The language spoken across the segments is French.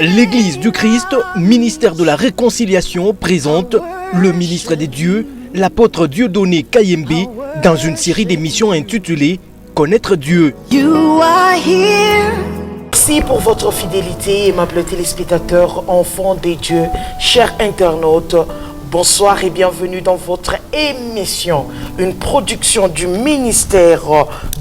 L'Église du Christ, ministère de la Réconciliation, présente le ministre des Dieux, l'apôtre Dieudonné Kayembe, dans une série d'émissions intitulée « Connaître Dieu ». Merci pour votre fidélité, aimables téléspectateurs, enfants des dieux, chers internautes. Bonsoir et bienvenue dans votre émission, une production du ministère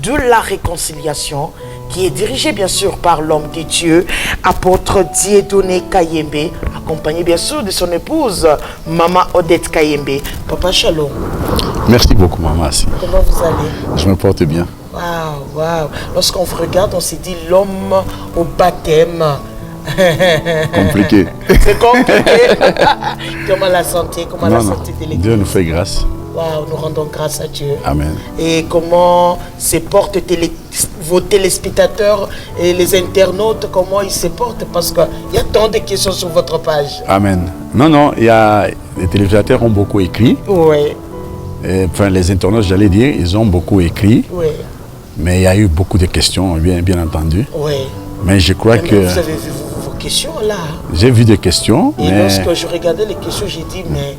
de la Réconciliation qui est dirigée bien sûr par l'homme des dieux, apôtre Dieudonné Kayembe, accompagné bien sûr de son épouse, Maman Odette Kayembe. Papa Shalom. Merci beaucoup, Maman. Comment vous allez? Je me porte bien. Waouh, waouh. Lorsqu'on vous regarde, on s'est dit l'homme au baptême. Compliqué. C'est compliqué. Comment la santé, comment la santé de l'Église? Dieu nous fait grâce. Waouh, nous rendons grâce à Dieu. Amen. Et comment se portent vos téléspectateurs et les internautes, comment ils se portent? Parce qu'il y a tant de questions sur votre page. Amen. Non, les téléspectateurs ont beaucoup écrit. Oui. Enfin, les internautes, j'allais dire, ils ont beaucoup écrit. Oui. Mais il y a eu beaucoup de questions, bien entendu. Oui. Mais je crois que... Vous avez vu vos questions là? J'ai vu des questions. Et lorsque je regardais les questions, j'ai dit, mais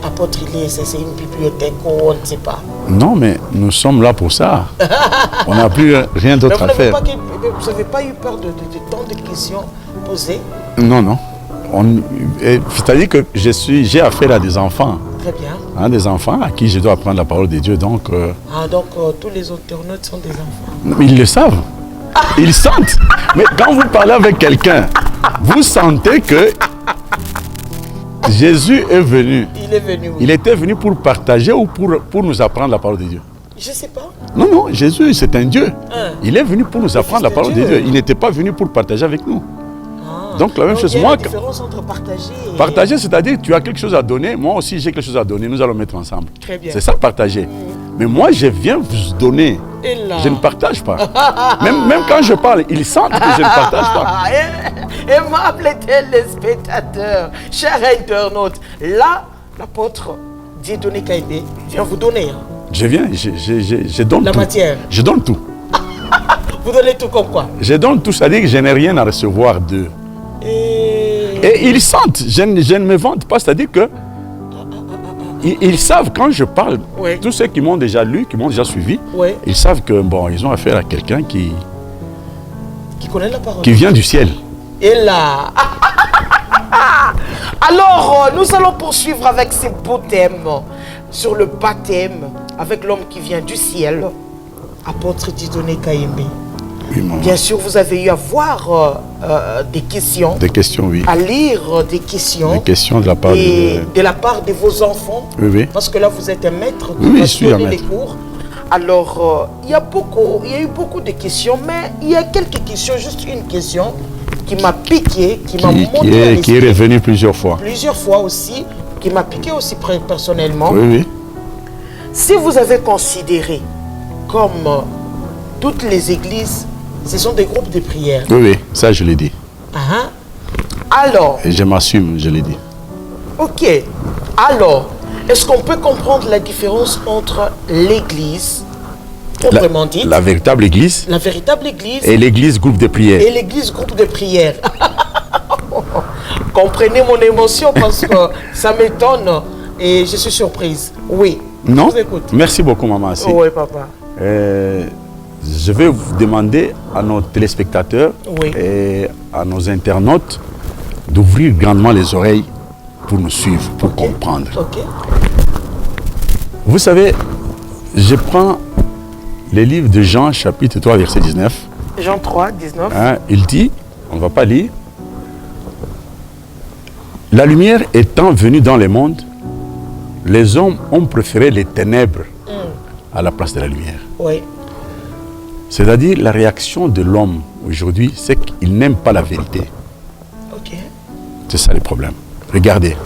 apôtre, c'est une bibliothèque où on ne sait pas. Non, mais nous sommes là pour ça. On n'a plus rien d'autre à faire. Vous n'avez pas eu peur de tant de questions posées? Non. C'est-à-dire que j'ai affaire à des enfants. Très bien. Des enfants à qui je dois apprendre la parole de Dieu. Donc, tous les internautes sont des enfants. Ils le savent. Ils sentent. Mais quand vous parlez avec quelqu'un, vous sentez que Jésus est venu. Il est venu, oui. Il était venu pour partager ou pour nous apprendre la parole de Dieu? Je ne sais pas. Non, Jésus, c'est un Dieu. Il est venu pour nous apprendre la parole de Dieu. Il n'était pas venu pour partager avec nous. Donc la même chose, il y a une différence entre partager et... Partager, c'est-à-dire que tu as quelque chose à donner, moi aussi j'ai quelque chose à donner, nous allons mettre ensemble. Très bien. C'est ça, partager. Mais moi, je viens vous donner. Et là... Je ne partage pas. même quand je parle, ils sentent que je ne partage pas. Aimables téléspectateurs, chers internautes, là, l'apôtre Dieudonné Kayembe vient vous donner. Je viens, je donne la tout. Matière. Je donne tout. Vous donnez tout comme quoi? Je donne tout, c'est-à-dire que je n'ai rien à recevoir d'eux. Et ils sentent, je ne me vante pas, c'est-à-dire que ils savent quand je parle, tous ceux qui m'ont déjà lu, qui m'ont déjà suivi, ils savent que ils ont affaire à quelqu'un qui connaît la parole, qui vient du ciel. Et là, alors nous allons poursuivre avec ces beaux thèmes sur le baptême avec l'homme qui vient du ciel, apôtre Dieudonné Kayembe. Oui, maman. Bien sûr, vous avez eu à voir des questions. Des questions, oui. À lire des questions. Des questions de la part de la part de vos enfants. Oui. Parce que là, vous êtes un maître qui va donner les cours. Alors, il y a eu beaucoup de questions, mais il y a quelques questions, juste une question qui m'a piqué, qui m'a monté qui est revenue plusieurs fois. Plusieurs fois aussi, qui m'a piqué aussi personnellement. Oui. Si vous avez considéré comme toutes les églises, ce sont des groupes de prière. Oui, ça je l'ai dit. Alors... Et je m'assume, je l'ai dit. Ok. Alors, est-ce qu'on peut comprendre la différence entre l'église, proprement dite, la véritable église, et l'église groupe de prière? Et l'église groupe de prière. Comprenez mon émotion parce que ça m'étonne et je suis surprise. Oui. Non. Je vous écoute. Merci beaucoup, maman. Oui, papa. Je vais vous demander à nos téléspectateurs et à nos internautes d'ouvrir grandement les oreilles pour nous suivre, pour comprendre. Vous savez, je prends les livres de Jean, chapitre 3, verset 19. Jean 3, 19. Il dit, on ne va pas lire, « La lumière étant venue dans le monde, les hommes ont préféré les ténèbres à la place de la lumière. » Oui. C'est-à-dire la réaction de l'homme aujourd'hui, c'est qu'il n'aime pas la vérité. C'est ça le problème. Regardez,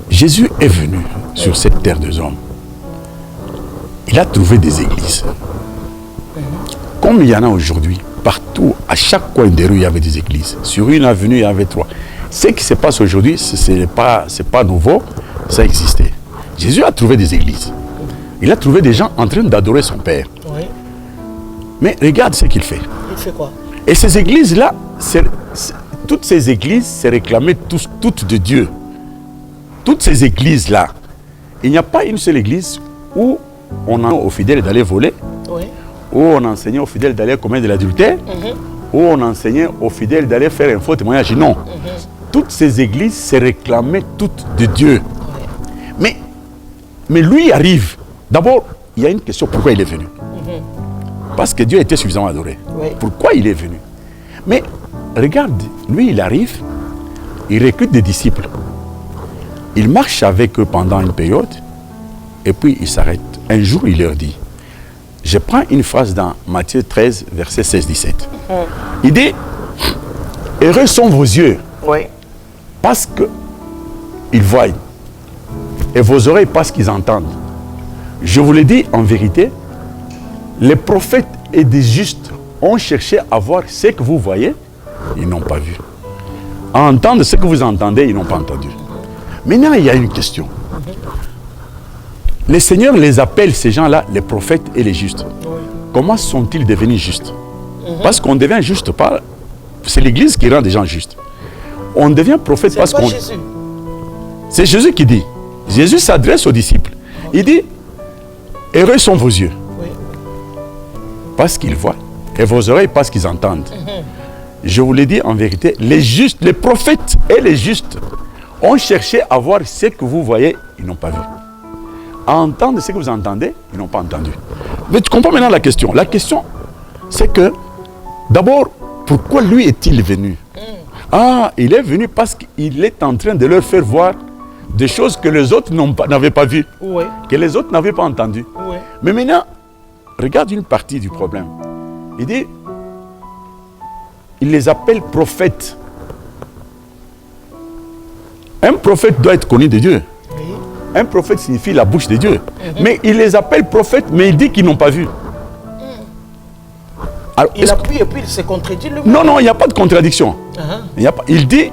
Jésus est venu sur cette terre des hommes. Il a trouvé des églises. Comme il y en a aujourd'hui, partout, à chaque coin des rues, il y avait des églises. Sur une avenue, il y avait 3. Ce qui se passe aujourd'hui, ce n'est pas nouveau, ça existait. Jésus a trouvé des églises. Il a trouvé des gens en train d'adorer son Père. Mais regarde ce qu'il fait. Il fait quoi? Et ces églises-là, toutes ces églises se réclamaient toutes de Dieu. Toutes ces églises-là, il n'y a pas une seule église où on enseignait aux fidèles d'aller voler, Oui. où on enseignait aux fidèles d'aller commettre de l'adultère, où on enseignait aux fidèles d'aller faire un faux témoignage. Non. Toutes ces églises se réclamaient toutes de Dieu. Mais lui arrive. D'abord, il y a une question, pourquoi il est venu? Parce que Dieu était suffisamment adoré. Oui. Pourquoi il est venu? Mais regarde, lui il arrive, il recrute des disciples. Il marche avec eux pendant une période, et puis il s'arrête. Un jour, il leur dit, je prends une phrase dans Matthieu 13, verset 16-17. Il dit, heureux sont vos yeux, Oui. parce qu'ils voient, et vos oreilles parce qu'ils entendent. Je vous le dis en vérité, les prophètes et des justes ont cherché à voir ce que vous voyez, ils n'ont pas vu. À entendre ce que vous entendez, ils n'ont pas entendu. Maintenant, il y a une question. Le Seigneur les appelle, ces gens-là, les prophètes et les justes. Comment sont-ils devenus justes? Parce qu'on devient juste pas... C'est l'Église qui rend des gens justes. On devient prophète parce C'est pas qu'on... Jésus. C'est Jésus qui dit. Jésus s'adresse aux disciples. Il dit, heureux sont vos yeux, Oui. parce qu'ils voient, et vos oreilles parce qu'ils entendent. Je vous le dis en vérité, les justes, les prophètes et les justes ont cherché à voir ce que vous voyez, ils n'ont pas vu. À entendre ce que vous entendez, ils n'ont pas entendu. Mais tu comprends maintenant la question. La question, c'est que, d'abord, pourquoi lui est-il venu? Ah, il est venu parce qu'il est en train de leur faire voir des choses que les autres n'avaient pas vues, Oui. que les autres n'avaient pas entendues. Oui. Mais maintenant, regarde une partie du problème. Il dit, il les appelle prophètes. Un prophète doit être connu de Dieu. Oui. Un prophète signifie la bouche de Dieu. Mais il les appelle prophètes, mais il dit qu'ils n'ont pas vu. Alors, Il appuie et puis il se contredit lui-même. non, il n'y a pas de contradiction. Uh-huh. Il dit,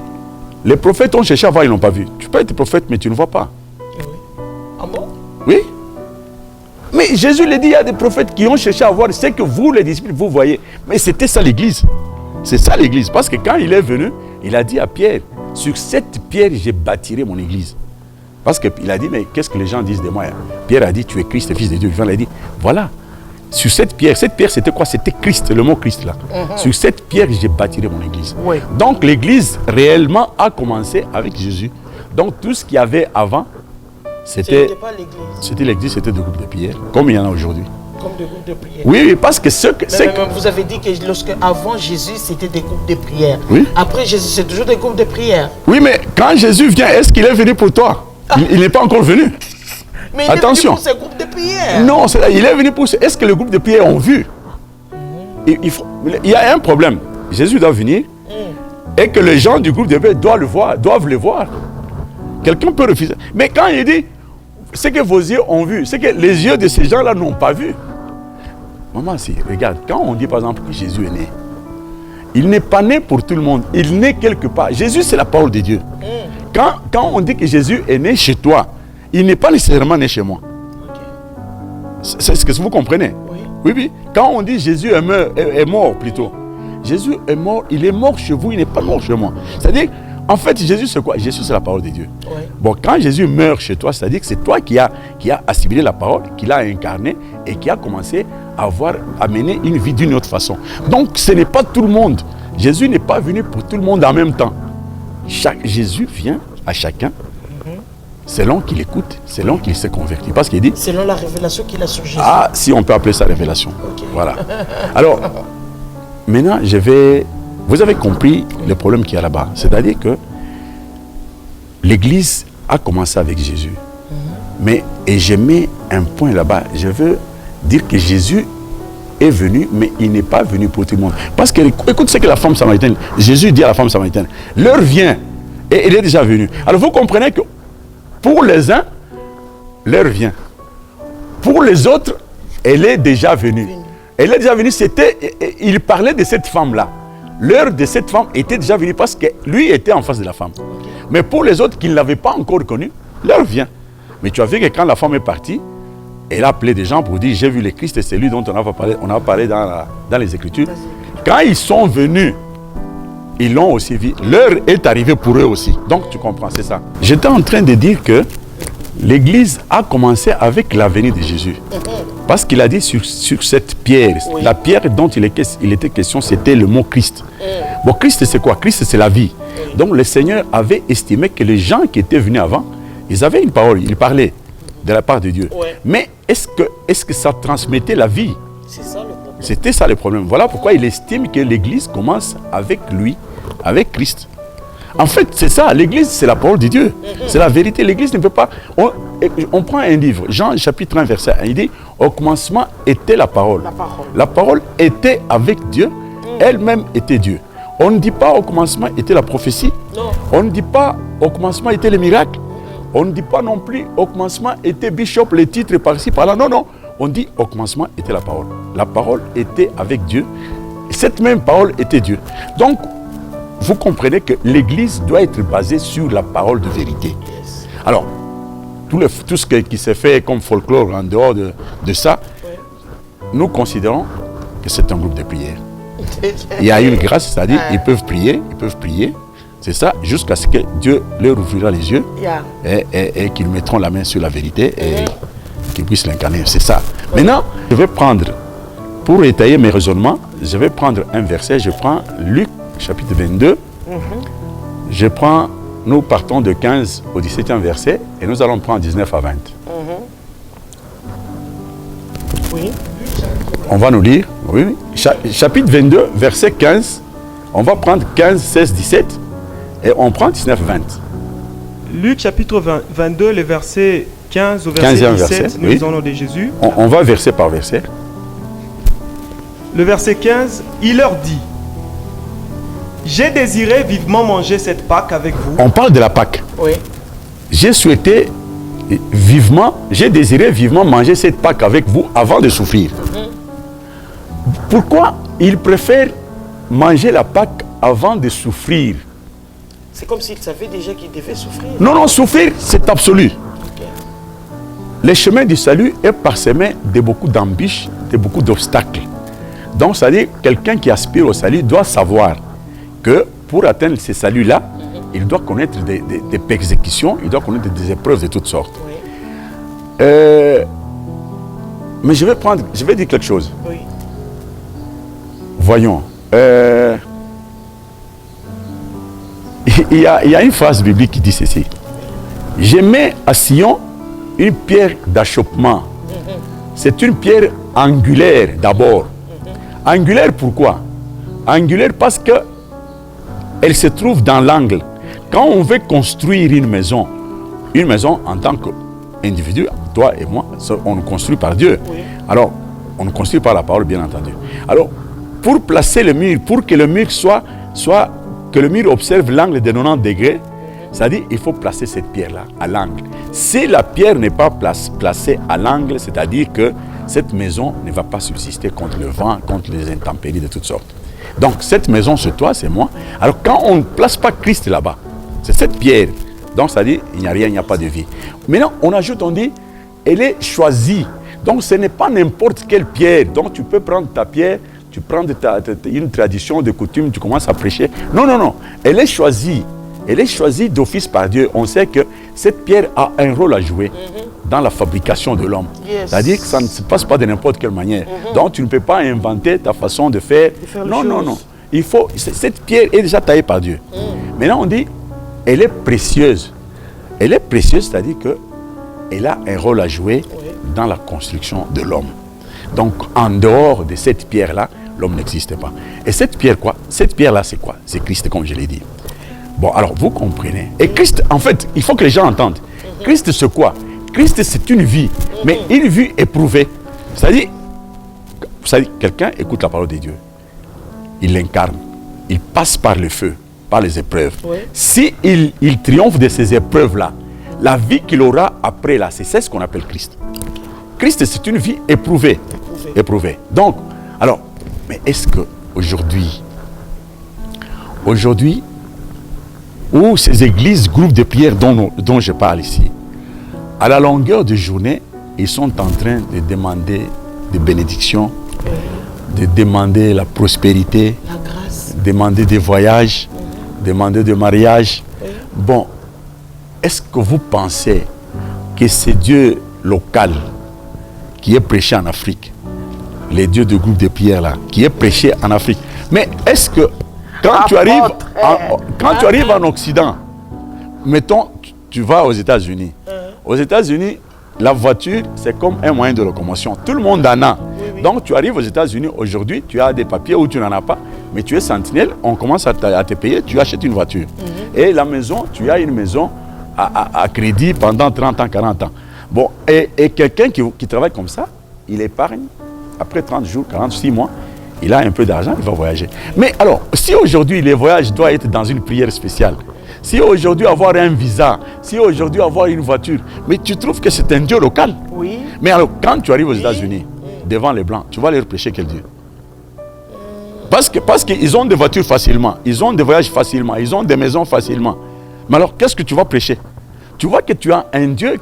les prophètes ont cherché à voir, ils n'ont pas vu. Tu peux être prophète, mais tu ne vois pas. Oui. Ah bon? Oui. Mais Jésus le dit, il y a des prophètes qui ont cherché à voir ce que vous, les disciples, vous voyez. Mais c'était ça l'Église. C'est ça l'Église. Parce que quand il est venu, il a dit à Pierre, sur cette pierre, j'ai bâtirai mon Église. Parce qu'il a dit, mais qu'est-ce que les gens disent de moi? Pierre a dit, tu es Christ, le Fils de Dieu. Il a dit, voilà. Sur cette pierre c'était quoi? C'était Christ, le mot Christ là. Sur cette pierre, j'ai bâtirai mon Église. Oui. Donc l'Église réellement a commencé avec Jésus. Donc tout ce qu'il y avait avant, C'était pas l'église. c'était l'Église, c'était des groupes de prière, comme il y en a aujourd'hui. Comme des groupes de prière. Oui, parce que Mais vous avez dit que lorsque avant Jésus, c'était des groupes de prière. Oui. Après Jésus, c'est toujours des groupes de prière. Oui, mais quand Jésus vient, est-ce qu'il est venu pour toi? Il n'est pas encore venu. Mais il Attention. est venu pour ces groupes de prière. Non, il est venu pour... Est-ce que les groupes de prière ont vu? Il y a un problème. Jésus doit venir et que les gens du groupe de prière doivent le voir. Quelqu'un peut refuser. Mais quand il dit, ce que vos yeux ont vu, c'est que les yeux de ces gens-là n'ont pas vu. Maman, regarde, quand on dit par exemple que Jésus est né, il n'est pas né pour tout le monde. Il naît quelque part. Jésus, c'est la parole de Dieu. Quand on dit que Jésus est né chez toi, il n'est pas nécessairement né chez moi. C'est ce que vous comprenez? Oui. Oui. Quand on dit Jésus est mort plutôt, Jésus est mort, il est mort chez vous, il n'est pas mort chez moi. C'est-à-dire, en fait, Jésus c'est quoi? Jésus c'est la parole de Dieu. Oui. Bon, quand Jésus meurt chez toi, c'est-à-dire que c'est toi qui a assimilé la parole, qui l'a incarné et qui a commencé à mener une vie d'une autre façon. Donc, ce n'est pas tout le monde. Jésus n'est pas venu pour tout le monde en même temps. Jésus vient à chacun selon qu'il écoute, selon qu'il s'est converti. Parce qu'il dit... Selon la révélation qu'il a sur Jésus. Ah, si on peut appeler ça révélation. Okay. Voilà. Alors, maintenant, vous avez compris le problème qu'il y a là-bas. C'est-à-dire que l'Église a commencé avec Jésus. Et je mets un point là-bas. Je veux dire que Jésus est venu, mais il n'est pas venu pour tout le monde. Parce que, écoute ce que la femme samaritaine, Jésus dit à la femme samaritaine, l'heure vient, et il est déjà venu. Alors vous comprenez que pour les uns, l'heure vient. Pour les autres, elle est déjà venue. Elle est déjà venue, il parlait de cette femme-là. L'heure de cette femme était déjà venue parce que lui était en face de la femme. Mais pour les autres qui ne l'avaient pas encore connue, l'heure vient. Mais tu as vu que quand la femme est partie, elle a appelé des gens pour dire, j'ai vu le Christ, et c'est lui dont on a parlé dans les Écritures. Quand ils sont venus, ils l'ont aussi vu. L'heure est arrivée pour eux aussi. Donc tu comprends, c'est ça. J'étais en train de dire que l'Église a commencé avec la venue de Jésus. Parce qu'il a dit sur cette pierre, la pierre dont il était question, c'était le mot Christ. Bon, Christ c'est quoi? Christ c'est la vie. Donc le Seigneur avait estimé que les gens qui étaient venus avant, ils avaient une parole, ils parlaient de la part de Dieu. Mais est-ce que ça transmettait la vie? C'est ça le problème. C'était ça le problème. Voilà pourquoi il estime que l'Église commence avec lui, avec Christ. En fait, c'est ça, l'Église, c'est la parole de Dieu. C'est la vérité. L'Église ne peut pas... On prend un livre, Jean chapitre 1, verset 1, il dit, au commencement était la parole. La parole était avec Dieu, elle-même était Dieu. On ne dit pas au commencement était la prophétie. Non. On ne dit pas au commencement était le miracle. On ne dit pas non plus au commencement était bishop, les titres par-ci, par-là. Non, non. On dit au commencement était la parole. La parole était avec Dieu. Cette même parole était Dieu. Donc, vous comprenez que l'Église doit être basée sur la parole de vérité. Alors, tout ce qui s'est fait comme folklore en dehors de ça, nous considérons que c'est un groupe de prière. Il y a une grâce, c'est-à-dire ils peuvent prier, c'est ça, jusqu'à ce que Dieu leur ouvrira les yeux et qu'ils mettront la main sur la vérité et qu'ils puissent l'incarner. C'est ça. Maintenant, je vais prendre, pour étayer mes raisonnements, je vais prendre un verset, je prends Luc chapitre 22, nous partons de 15 au 17e verset et nous allons prendre 19 à 20. Oui. On va nous lire, oui. Chapitre 22, verset 15, on va prendre 15, 16, 17 et on prend 19, 20. Luc chapitre 22, les versets 15 au verset 17, verset, nous lisons au nom de Jésus. On va verset par verset. Le verset 15, il leur dit, j'ai désiré vivement manger cette Pâque avec vous. On parle de la Pâque. Oui. J'ai désiré vivement manger cette Pâque avec vous avant de souffrir. Pourquoi il préfère manger la Pâque avant de souffrir? C'est comme s'il savait déjà qu'il devait souffrir. Non, non, souffrir, c'est absolu. Le chemin du salut est parsemé de beaucoup d'embûches, de beaucoup d'obstacles. Donc, c'est-à-dire, quelqu'un qui aspire au salut doit savoir que pour atteindre ce salut-là, il doit connaître des persécutions, il doit connaître des épreuves de toutes sortes. Oui. Mais je vais dire quelque chose. Oui. Voyons. Il y a une phrase biblique qui dit ceci. Je mets à Sion une pierre d'achoppement. C'est une pierre angulaire d'abord. Angulaire pourquoi? Angulaire parce que elle se trouve dans l'angle. Quand on veut construire une maison en tant qu'individu, toi et moi, on nous construit par Dieu. Oui. Alors, on nous construit par la parole, bien entendu. Alors, pour placer le mur, pour que le mur que le mur observe l'angle de 90 degrés, c'est-à-dire il faut placer cette pierre-là à l'angle. Si la pierre n'est pas placée à l'angle, c'est-à-dire que cette maison ne va pas subsister contre le vent, contre les intempéries de toutes sortes. Donc cette maison, c'est toi, c'est moi. Alors quand on ne place pas Christ là-bas, c'est cette pierre. Donc c'est-à-dire, il n'y a rien, il n'y a pas de vie. Maintenant, on ajoute, on dit, elle est choisie. Donc ce n'est pas n'importe quelle pierre. Donc tu peux prendre ta pierre, tu prends une tradition, de coutume, tu commences à prêcher. Non, non, non. Elle est choisie. Elle est choisie d'office par Dieu. On sait que cette pierre a un rôle à jouer dans la fabrication de l'homme. C'est-à-dire que ça ne se passe pas de n'importe quelle manière. Donc tu ne peux pas inventer ta façon de faire. Non, non, non. Il faut, cette pierre est déjà taillée par Dieu. Maintenant on dit, elle est précieuse. Elle est précieuse, c'est-à-dire qu'elle a un rôle à jouer dans la construction de l'homme. Donc en dehors de cette pierre-là, l'homme n'existe pas. Et cette pierre, quoi? Cette pierre-là, c'est quoi? C'est Christ, comme je l'ai dit. Bon, alors, vous comprenez. Et Christ, en fait, il faut que les gens entendent. Christ, c'est quoi? Christ, c'est une vie, mais une vie éprouvée. C'est-à-dire, quelqu'un écoute la parole de Dieu. Il l'incarne. Il passe par le feu, par les épreuves. Si il triomphe de ces épreuves-là, la vie qu'il aura après là, c'est ce qu'on appelle Christ. Christ, c'est une vie éprouvée. Éprouvée. Donc, alors, mais est-ce qu'aujourd'hui, où ces églises, groupes de prière dont je parle ici, à la longueur de journée, ils sont en train de demander des bénédictions, de demander la prospérité, demander des voyages, demander des mariages. Bon, est-ce que vous pensez que ces dieux locaux qui est prêché en Afrique, les dieux de groupe de prière là, qui est prêché en Afrique, mais est-ce que quand tu arrives en Occident, mettons, tu vas aux États-Unis. Aux États-Unis, la voiture, c'est comme un moyen de locomotion. Tout le monde en a. Donc, tu arrives aux États-Unis aujourd'hui, tu as des papiers ou tu n'en as pas, mais tu es sentinelle, on commence à te payer, tu achètes une voiture. Et la maison, tu as une maison à crédit pendant 30 ans, 40 ans. Bon, et quelqu'un qui travaille comme ça, il épargne, après 30 jours, 46 mois, il a un peu d'argent, il va voyager. Mais alors, si aujourd'hui les voyages doivent être dans une prière spéciale, si aujourd'hui avoir un visa, si aujourd'hui avoir une voiture, mais tu trouves que c'est un Dieu local? Oui. Mais alors, quand tu arrives aux États-Unis, devant les Blancs, tu vas leur prêcher quel Dieu? Parce qu'ils ont des voitures facilement, ils ont des voyages facilement, ils ont des maisons facilement. Mais alors, qu'est-ce que tu vas prêcher? Tu vois que tu as un Dieu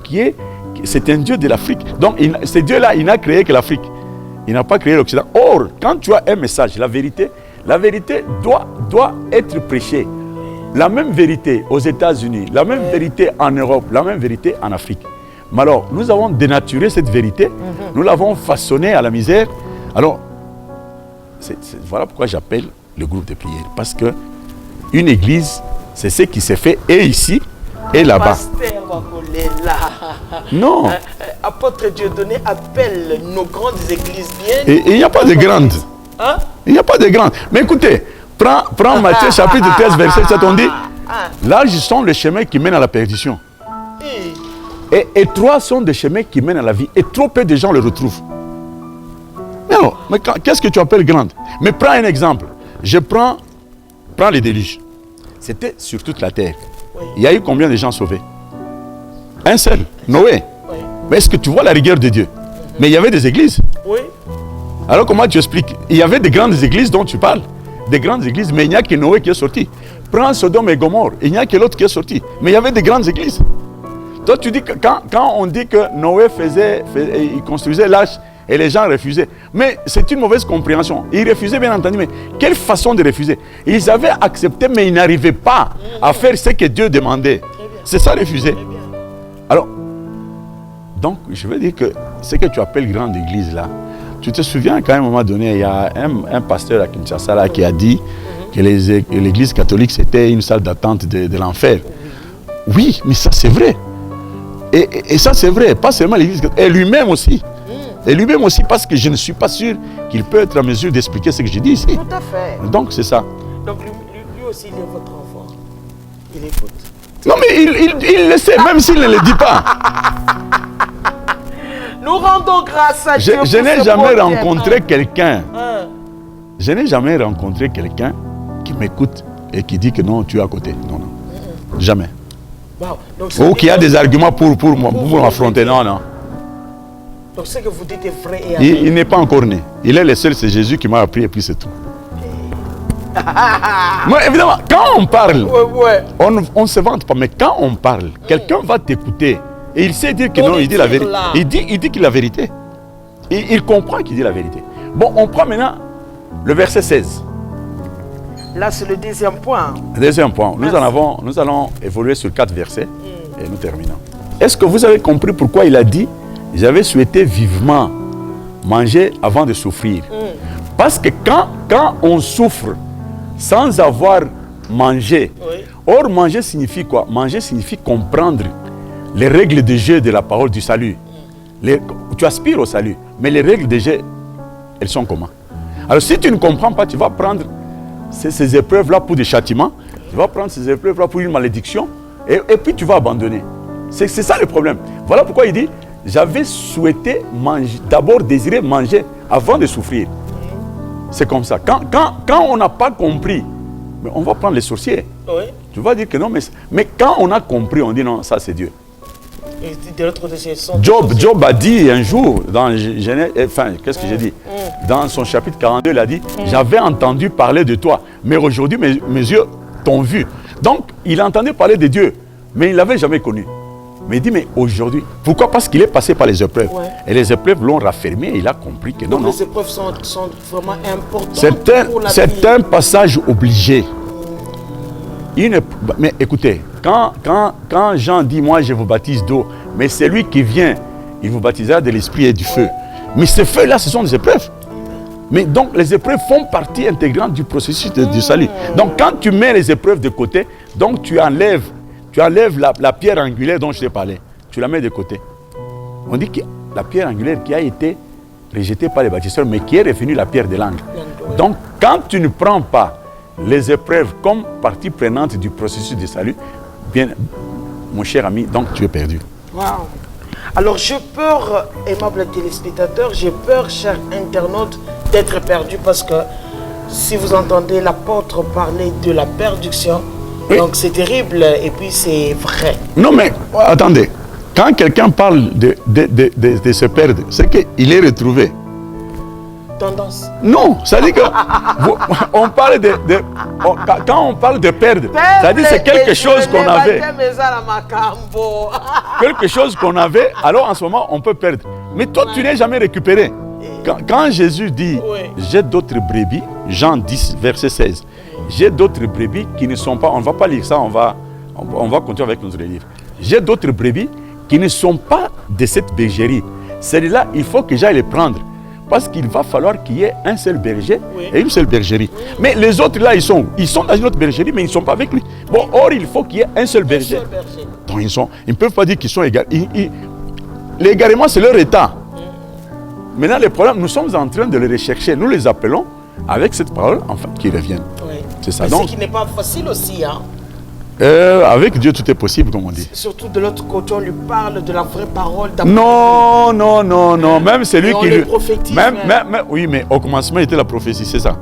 c'est un Dieu de l'Afrique. Donc, ce Dieu-là, il n'a créé que l'Afrique. Il n'a pas créé l'Occident. Or, quand tu as un message, la vérité doit être prêchée. La même vérité aux États-Unis, la même vérité en Europe, la même vérité en Afrique. Mais alors, nous avons dénaturé cette vérité, nous l'avons façonnée à la misère. Alors, voilà pourquoi j'appelle le groupe de prière. Parce que une église, c'est ce qui s'est fait et ici et là-bas. Pasteur Makolela. Non. Apôtre Dieudonné appelle nos grandes églises bien. Et il n'y a pas de grandes. Hein? Il n'y a pas de grandes. Mais écoutez, prends Matthieu chapitre 13, verset 7, on dit, larges sont les chemins qui mènent à la perdition. Et étroits sont des chemins qui mènent à la vie. Et trop peu de gens le retrouvent. Mais qu'est-ce que tu appelles grande? Mais prends un exemple. Prends les déluges. C'était sur toute la terre. Oui. Il y a eu combien de gens sauvés? Un seul, Noé. Oui. Mais est-ce que tu vois la rigueur de Dieu? Mais il y avait des églises. Oui. Alors comment tu expliques? Il y avait des grandes églises dont tu parles. Des grandes églises, mais il n'y a que Noé qui est sorti. Prends Sodome et Gomorrhe, il n'y a que l'autre qui est sorti. Mais il y avait des grandes églises. Toi, tu dis que quand on dit que Noé il construisait l'arche et les gens refusaient. Mais c'est une mauvaise compréhension. Ils refusaient, bien entendu, mais quelle façon de refuser? Ils avaient accepté, mais ils n'arrivaient pas à faire ce que Dieu demandait. C'est ça, refuser. Alors, donc, je veux dire que ce que tu appelles grande église, là, tu te souviens qu'à un moment donné, il y a un pasteur à Kinshasa là, qui a dit que l'église catholique, c'était une salle d'attente de l'enfer. Oui, mais ça, c'est vrai. Et ça, c'est vrai. Pas seulement l'église catholique, et lui-même aussi. Et lui-même aussi, parce que je ne suis pas sûr qu'il peut être en mesure d'expliquer ce que j'ai dit ici. Tout à fait. Donc, c'est ça. Donc, lui aussi, il est votre enfant. Il écoute. Non, mais il le sait, même s'il ne le dit pas. Nous rendons grâce à Dieu. Je n'ai jamais rencontré quelqu'un. Je n'ai jamais rencontré quelqu'un qui m'écoute et qui dit que non, tu es à côté. Non, non. Jamais. Wow. Donc, ou qui a des arguments pour m'affronter. Non, non. Donc ce que vous dites est vrai et il n'est pas encore né. Il est le seul, c'est Jésus qui m'a appris et puis c'est tout. Mais évidemment, quand on parle, on ne se vante pas, mais quand on parle, quelqu'un va t'écouter et il sait dire que non, il dit la vérité. Il dit qu'il dit la vérité. Il comprend qu'il dit la vérité. Bon, on prend maintenant le verset 16. Là, c'est le deuxième point. Le deuxième point. Nous allons évoluer sur 4 versets et nous terminons. Est-ce que vous avez compris pourquoi il a dit j'avais souhaité vivement manger avant de souffrir? Parce que quand on souffre sans avoir mangé, or manger signifie quoi? Manger signifie comprendre les règles de jeu de la parole du salut. Tu aspires au salut, mais les règles de jeu, elles sont comment? Alors si tu ne comprends pas, tu vas prendre ces épreuves-là pour des châtiments, tu vas prendre ces épreuves-là pour une malédiction, et puis tu vas abandonner. C'est ça le problème. Voilà pourquoi il dit j'avais souhaité manger, d'abord désirer manger avant de souffrir. C'est comme ça. Quand on n'a pas compris, mais on va prendre les sorciers. Oui. Tu vas dire que non, mais quand on a compris, on dit non, ça c'est Dieu. Et de l'autre côté, Job a dit un jour, dans Genèse, qu'est-ce que j'ai dit? Dans son chapitre 42, il a dit j'avais entendu parler de toi, mais aujourd'hui mes yeux t'ont vu. Donc, il entendait parler de Dieu, mais il ne l'avait jamais connu. Mais il dit, mais aujourd'hui, pourquoi? Parce qu'il est passé par les épreuves. Ouais. Et les épreuves l'ont raffermé et il a compris que non, Donc non. les épreuves sont vraiment importantes pour la vie. C'est un passage obligé. Mais écoutez, quand Jean dit, moi je vous baptise d'eau, mais c'est lui qui vient, il vous baptisera de l'esprit et du feu. Mais ces feux-là, ce sont des épreuves. Mais donc les épreuves font partie intégrante du processus du salut. Donc quand tu mets les épreuves de côté, donc tu enlèves la pierre angulaire dont je t'ai parlé. Tu la mets de côté. On dit que la pierre angulaire qui a été rejetée par les bâtisseurs, mais qui est revenue la pierre de l'angle. Donc quand tu ne prends pas les épreuves comme partie prenante du processus de salut, bien, mon cher ami, donc tu es perdu. Wow. Alors j'ai peur, aimables téléspectateurs, j'ai peur, chers internautes, d'être perdu parce que si vous entendez l'apôtre parler de la perdition, oui. Donc c'est terrible et puis c'est vrai. Non mais, attendez, quand quelqu'un parle de se perdre, c'est qu'il est retrouvé. Tendance. Non, ça dit que on parle quand on parle de perdre, ça dit c'est quelque chose qu'on avait. Quelque chose qu'on avait, alors en ce moment on peut perdre. Mais toi tu n'es jamais récupéré. Quand Jésus dit, oui. J'ai d'autres brebis, Jean 10, verset 16, j'ai d'autres brebis qui ne sont pas, on ne va pas lire ça, on va continuer avec notre livre. J'ai d'autres brebis qui ne sont pas de cette bergerie. Celles-là, il faut que j'aille les prendre. Parce qu'il va falloir qu'il y ait un seul berger, oui. Et une seule bergerie. Oui. Mais les autres là, ils sont dans une autre bergerie, mais ils ne sont pas avec lui. Bon, or, il faut qu'il y ait un seul berger. Donc, ils ne peuvent pas dire qu'ils sont égaux. L'égarement, c'est leur état. Maintenant, les problèmes, nous sommes en train de les rechercher. Nous les appelons avec cette parole, en fait, qu'ils reviennent. Oui. C'est ça. Donc, ce qui n'est pas facile aussi, hein. Avec Dieu, tout est possible, comme on dit. Surtout de l'autre côté, on lui parle de la vraie parole. Non. Même celui qui lui prophétise. Oui, mais au commencement était la prophétie, c'est ça.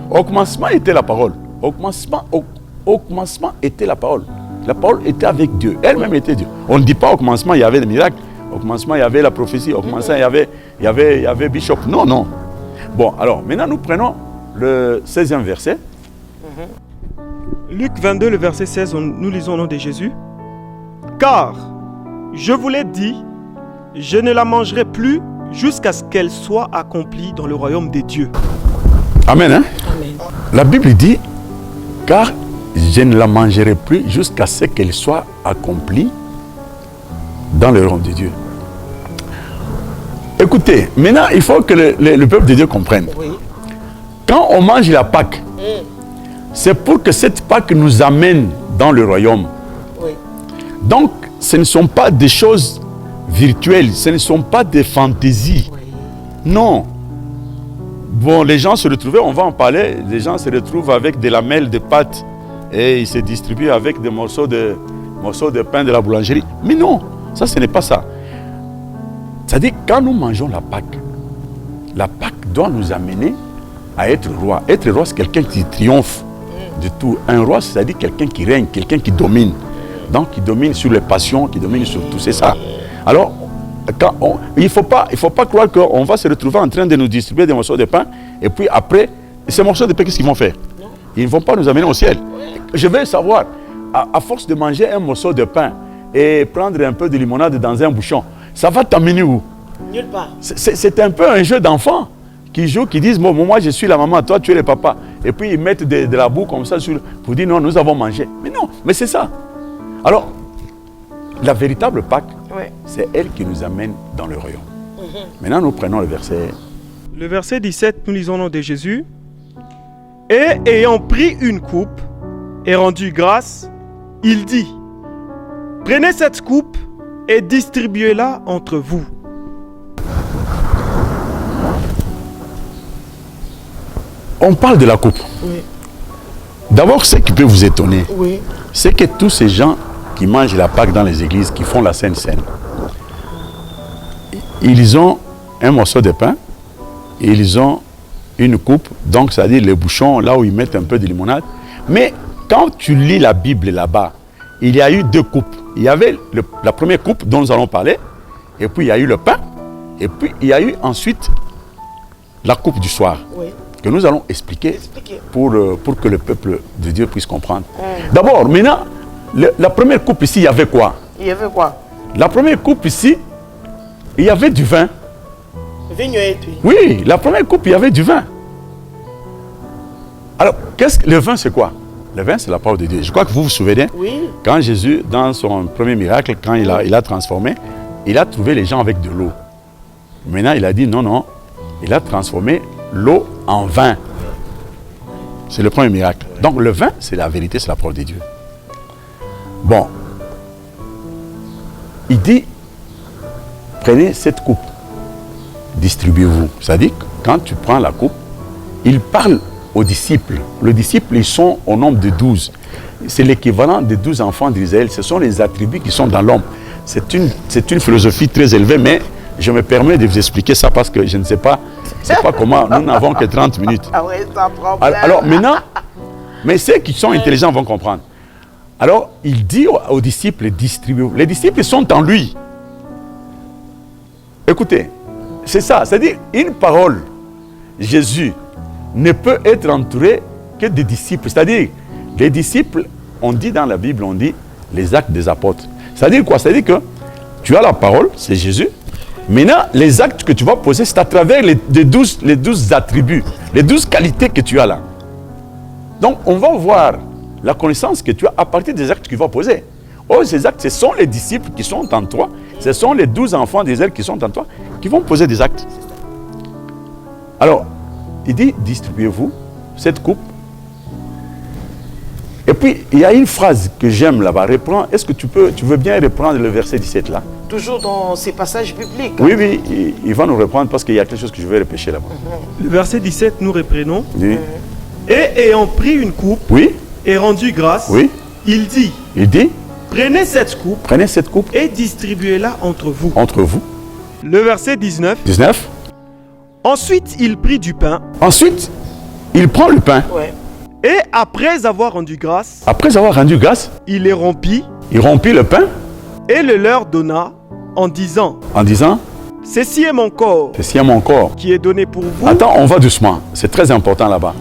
Au commencement était la parole. Au commencement était la parole. La parole était avec Dieu. Elle-même était Dieu. On ne dit pas au commencement il y avait des miracles. Au commencement il y avait la prophétie. Au commencement il y avait Bishop. Non. Bon, alors maintenant nous prenons le 16e verset. Luc 22, le verset 16, nous lisons au nom de Jésus. Car, je vous l'ai dit, je ne la mangerai plus jusqu'à ce qu'elle soit accomplie dans le royaume des dieux. Amen, hein? Amen. La Bible dit, car je ne la mangerai plus jusqu'à ce qu'elle soit accomplie dans le royaume des dieux. Écoutez, maintenant, il faut que le peuple de Dieu comprenne. Oui. Quand on mange la Pâque, c'est pour que cette Pâque nous amène dans le royaume. Oui. Donc, ce ne sont pas des choses virtuelles, ce ne sont pas des fantaisies. Oui. Non. Bon, les gens se retrouvaient, on va en parler, les gens se retrouvent avec des lamelles de pâte et ils se distribuent avec des morceaux de pain de la boulangerie. Mais non, ça ce n'est pas ça. C'est-à-dire, quand nous mangeons la Pâque doit nous amener à être roi. Être roi, c'est quelqu'un qui triomphe de tout. Un roi, c'est-à-dire quelqu'un qui règne, quelqu'un qui domine. Donc, qui domine sur les passions, qui domine sur tout. C'est ça. Alors, il ne faut pas croire qu'on va se retrouver en train de nous distribuer des morceaux de pain. Et puis après, ces morceaux de pain, qu'est-ce qu'ils vont faire? Ils ne vont pas nous amener au ciel. Je veux savoir, à force de manger un morceau de pain et prendre un peu de limonade dans un bouchon, ça va t'amener où? Nulle part. C'est un peu un jeu d'enfants qui jouent, qui disent, bon, moi je suis la maman, toi tu es le papa. Et puis ils mettent de la boue comme ça pour dire, non, nous avons mangé. Mais non, mais c'est ça. Alors, la véritable Pâque, c'est elle qui nous amène dans le royaume. Maintenant, nous prenons le verset. Le verset 17, nous lisons au nom de Jésus. Et ayant pris une coupe et rendu grâce, il dit, prenez cette coupe et distribuez-la entre vous. On parle de la coupe. Oui. D'abord, ce qui peut vous étonner, oui. C'est que tous ces gens qui mangent la Pâque dans les églises, qui font la Sainte Seine, ils ont un morceau de pain, et ils ont une coupe, donc c'est-à-dire les bouchons, là où ils mettent un peu de limonade. Mais quand tu lis la Bible là-bas, il y a eu deux coupes. Il y avait la première coupe dont nous allons parler, et puis il y a eu le pain, et puis il y a eu ensuite la coupe du soir. Oui. Que nous allons expliquer. Pour que le peuple de Dieu puisse comprendre. D'abord, maintenant, la première coupe ici, il y avait quoi? Il y avait quoi? La première coupe ici, il y avait du vin. Oui, la première coupe, il y avait du vin. Alors, le vin, c'est quoi? Le vin, c'est la parole de Dieu. Je crois que vous vous souvenez, quand Jésus, dans son premier miracle, quand il a transformé, il a trouvé les gens avec de l'eau. Maintenant, il a dit non, il a transformé l'eau en vin. C'est le premier miracle. Donc, le vin, c'est la vérité, c'est la parole de Dieu. Bon. Il dit, prenez cette coupe, distribuez-vous. C'est-à-dire, quand tu prends la coupe, il parle aux disciples. Les disciples, ils sont au nombre de 12. C'est l'équivalent des 12 enfants d'Israël. Ce sont les attributs qui sont dans l'homme. C'est une philosophie très élevée, mais je me permets de vous expliquer ça parce que je ne sais pas, comment. Nous n'avons que 30 minutes. Ah oui, sans problème. Alors maintenant, mais ceux qui sont intelligents vont comprendre. Alors, il dit aux disciples, distribuez-vous. Les disciples sont en lui. Écoutez, c'est ça. C'est-à-dire, une parole, Jésus, ne peut être entouré que des disciples. C'est-à-dire, les disciples, on dit dans la Bible, on dit les actes des apôtres. C'est-à-dire quoi? C'est-à-dire que tu as la parole, c'est Jésus. Maintenant, les actes que tu vas poser, c'est à travers les 12 attributs, les 12 qualités que tu as là. Donc, on va voir la connaissance que tu as à partir des actes que tu vas poser. Oh, ces actes, ce sont les disciples qui sont en toi, ce sont les 12 enfants d'Israël qui sont en toi, qui vont poser des actes. Alors, il dit, distribuez-vous cette coupe. Et puis, il y a une phrase que j'aime là-bas. Reprends. Est-ce que tu veux bien reprendre le verset 17 là? Toujours dans ces passages bibliques. Oui, il va nous reprendre parce qu'il y a quelque chose que je vais repêcher là-bas. Le verset 17, nous reprenons. Oui. Et ayant pris une coupe Oui. et rendu grâce, Oui. il dit, prenez cette coupe et distribuez-la entre vous. Entre vous. Le verset 19. Ensuite, il prit du pain. Ensuite, il prend le pain. Ouais. Et après avoir rendu grâce, il les rompit. Il rompit le pain. Et le leur donna en disant, ceci est mon corps. Qui est donné pour vous. Attends, on va doucement. C'est très important là-bas.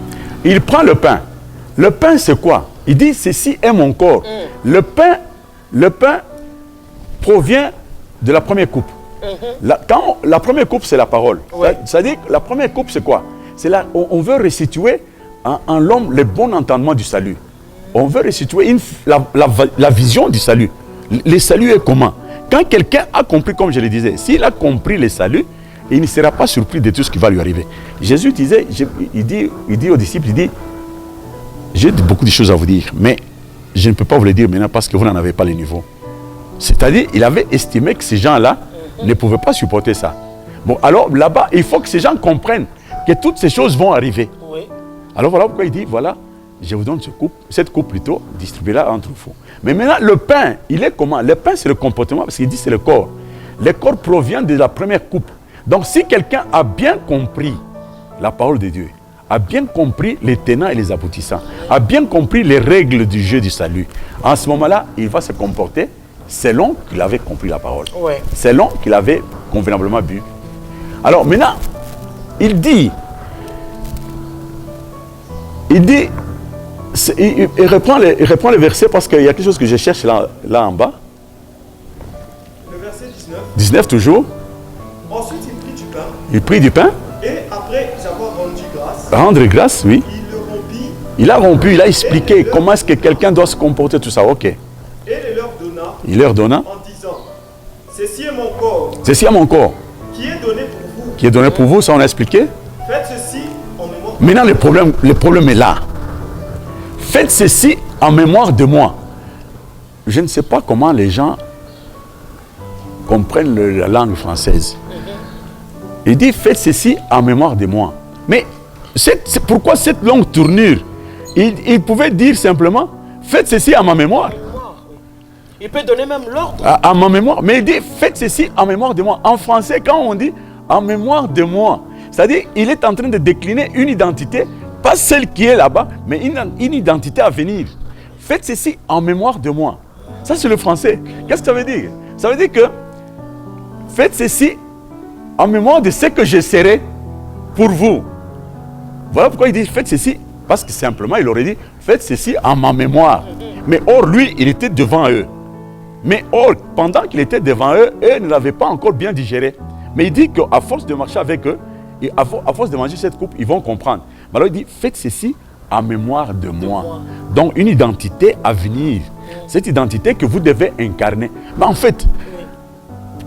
Il prend le pain. Le pain, c'est quoi? Il dit, ceci est mon corps. Le pain provient de la première coupe. La première coupe, c'est la parole. C'est-à-dire que la première coupe, c'est quoi? C'est là, on veut restituer en l'homme le bon entendement du salut. On veut restituer la vision du salut. Le salut est comment? Quand quelqu'un a compris, comme je le disais, s'il a compris le salut, il ne sera pas surpris de tout ce qui va lui arriver. Jésus disait, il dit aux disciples, il dit, j'ai beaucoup de choses à vous dire, mais je ne peux pas vous les dire maintenant parce que vous n'en avez pas le niveau. C'est-à-dire, il avait estimé que ces gens-là ne pouvaient pas supporter ça. Bon, alors là-bas, il faut que ces gens comprennent que toutes ces choses vont arriver. Oui. Alors voilà pourquoi il dit, voilà, je vous donne cette coupe plutôt, distribuez-la entre vous. Mais maintenant, le pain, il est comment? Le pain, c'est le comportement, parce qu'il dit c'est le corps. Le corps provient de la première coupe. Donc si quelqu'un a bien compris la parole de Dieu, a bien compris les tenants et les aboutissants, a bien compris les règles du jeu du salut, en ce moment-là, il va se comporter selon qu'il avait compris la parole. Ouais. Selon qu'il avait convenablement bu. Alors maintenant, il reprend le verset parce qu'il y a quelque chose que je cherche là en bas. Le verset 19. 19 toujours. Ensuite, il prit du pain. Il prit du pain. Et après avoir rendu grâce. Rendre grâce, oui. Il le rompit. Il a rompu, il a expliqué comment est-ce que quelqu'un doit se comporter, tout ça. Ok. Et le leur donna. Il leur donna. En disant, ceci est mon corps. Ceci est mon corps. Qui est donné pour vous. Qui est donné pour vous, ça on a expliqué. Faites ceci en mémoire. Maintenant, le problème est là. Faites ceci en mémoire de moi. Je ne sais pas comment les gens comprennent la langue française. Il dit, faites ceci en mémoire de moi. Mais pourquoi cette longue tournure? Il pouvait dire simplement, faites ceci à ma mémoire. Il peut donner même l'ordre. À ma mémoire. Mais il dit, faites ceci en mémoire de moi. En français, quand on dit en mémoire de moi, c'est-à-dire il est en train de décliner une identité, pas celle qui est là-bas, mais une identité à venir. Faites ceci en mémoire de moi. Ça, c'est le français. Qu'est-ce que ça veut dire? Ça veut dire que faites ceci en mémoire de ce que je serai pour vous. Voilà pourquoi il dit faites ceci. Parce que simplement, il aurait dit faites ceci en ma mémoire. Mais or, lui, il était devant eux. Mais or, pendant qu'il était devant eux, eux ne l'avaient pas encore bien digéré. Mais il dit qu'à force de marcher avec eux, et à force de manger cette coupe, ils vont comprendre. Mais alors il dit, faites ceci en mémoire de moi. Donc une identité à venir. Cette identité que vous devez incarner. Mais en fait,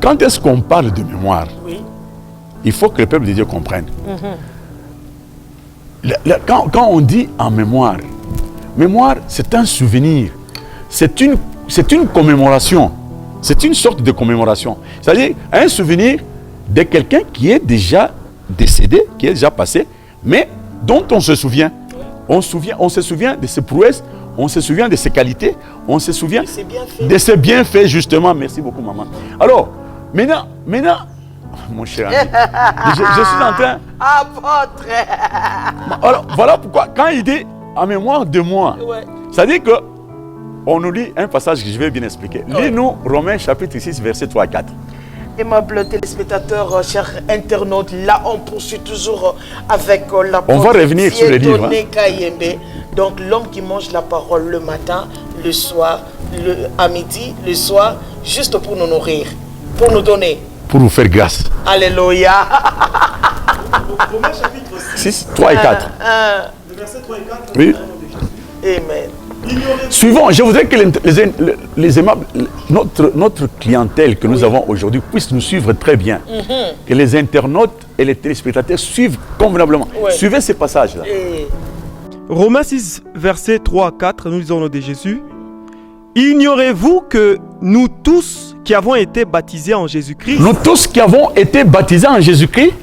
quand est-ce qu'on parle de mémoire? Il faut que le peuple de Dieu comprenne. Quand on dit en mémoire, mémoire, c'est un souvenir. C'est une commémoration. C'est une sorte de commémoration. C'est-à-dire un souvenir de quelqu'un qui est déjà décédé, qui est déjà passé, mais dont on se souvient. On se souvient de ses prouesses, on se souvient de ses qualités, on se souvient de ses bienfaits, justement. Merci beaucoup, maman. Alors, maintenant, mon cher ami, je suis en train... Apôtre. Alors, voilà pourquoi, quand il dit en mémoire de moi, ça dit que on nous lit un passage que je vais bien expliquer. Lis-nous Romains chapitre 6, versets 3 à 4. Aimables téléspectateurs, chers internautes, là on poursuit toujours avec la On va revenir sur le livre. Kayembe. Donc l'homme qui mange la parole le matin, le soir, à midi, le soir, juste pour nous nourrir, pour nous donner. Pour vous faire grâce. Alléluia. Romains chapitre 6, 3 et 4. Le verset 3 et 4. Oui. Amen. Suivons, je voudrais que les aimables, notre clientèle que nous avons aujourd'hui puisse nous suivre très bien. Que les internautes et les téléspectateurs suivent convenablement. Suivez ces passages-là. Romains 6, versets 3 à 4, nous lisons au nom de Jésus. Ignorez-vous que nous tous qui avons été baptisés en Jésus-Christ, Nous tous qui avons été baptisés en Jésus-Christ,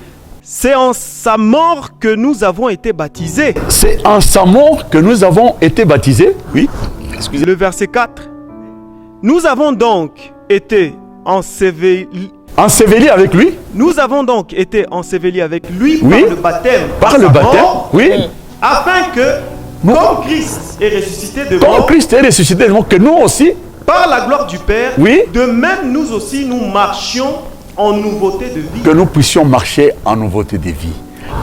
c'est en sa mort que nous avons été baptisés. c'est en sa mort que nous avons été baptisés. Oui. Excusez. Le verset 4. Nous avons donc été ensevelis. Ensevelis avec lui. Nous avons donc été ensevelis avec lui Oui. par le baptême. Par de le sa baptême. mort, Oui. afin que, comme Christ est ressuscité de Comme mort, Christ est ressuscité, que nous aussi, par la gloire du Père, Oui. de même nous aussi nous marchions en nouveauté de vie. que nous puissions marcher en nouveauté de vie.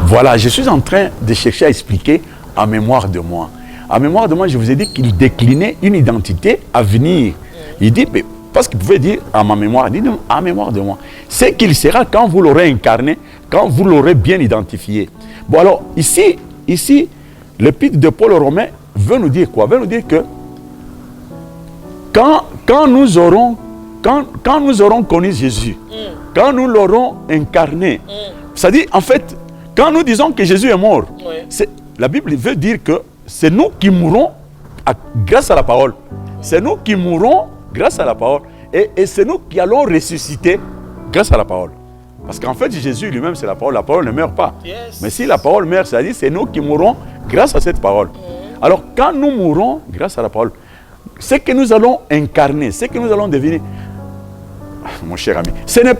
Voilà, je suis en train de chercher à expliquer en mémoire de moi. En mémoire de moi, je vous ai dit qu'il déclinait une identité à venir. Il dit, mais, parce qu'il pouvait dire à ma mémoire, il dit non, en mémoire de moi. C'est qu'il sera quand vous l'aurez incarné, quand vous l'aurez bien identifié. Bon alors, ici l'épître de Paul aux Romains veut nous dire quoi? Veut nous dire que quand nous aurons connu Jésus, quand nous l'aurons incarné, c'est-à-dire, en fait, quand nous disons que Jésus est mort, la Bible veut dire que c'est nous qui mourrons grâce à la parole. C'est nous qui mourrons grâce à la parole. Et c'est nous qui allons ressusciter grâce à la parole. Parce qu'en fait, Jésus lui-même, c'est la parole. La parole ne meurt pas. Mais si la parole meurt, c'est-à-dire c'est nous qui mourrons grâce à cette parole. Alors, quand nous mourons grâce à la parole, ce que nous allons incarner, ce que nous allons devenir, mon cher ami, ce n'est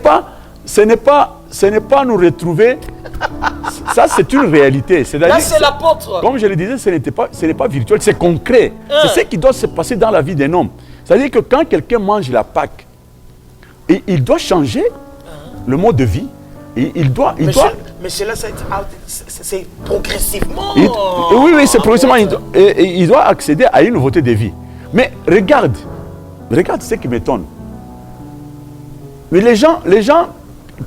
pas nous retrouver. Ça, c'est une réalité. Là, c'est l'apôtre. Comme je le disais, ce n'est pas virtuel, c'est concret. C'est ce qui doit se passer dans la vie d'un homme. C'est-à-dire que quand quelqu'un mange la Pâque, il doit changer le mode de vie. Mais cela, c'est progressivement. Oui, c'est progressivement. Il doit accéder à une nouveauté de vie. Mais regarde ce qui m'étonne. Mais les gens